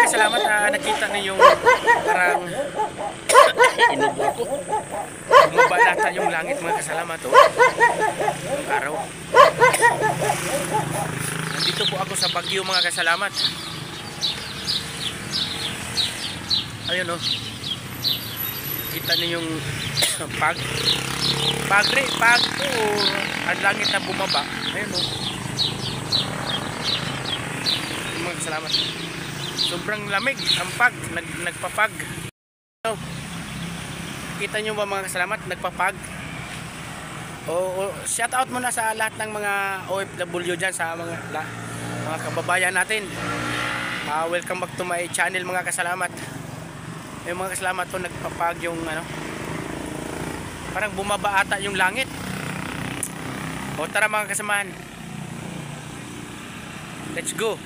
kasalamat, nakita niyo yung parang inubo ako. Bumaba nata yung langit mga kasalamat, oh. Yung araw. Nandito po ako sa Baguio mga kasalamat. Ayun, oh. Kita niyo yung pag ang langit na bumaba. Ayun, oh. Mga kasalamat. Sobrang lamig ang pag, nagpapag. So, kita nyo ba mga kasalamat, nagpapag? Shout out muna sa lahat ng mga OFW dyan, sa mga kababayan natin. Welcome back to my channel mga kasalamat. Yung mga kasalamat to, nagpapag yung ano, parang bumaba ata yung langit. O tara mga kasamahan, let's go.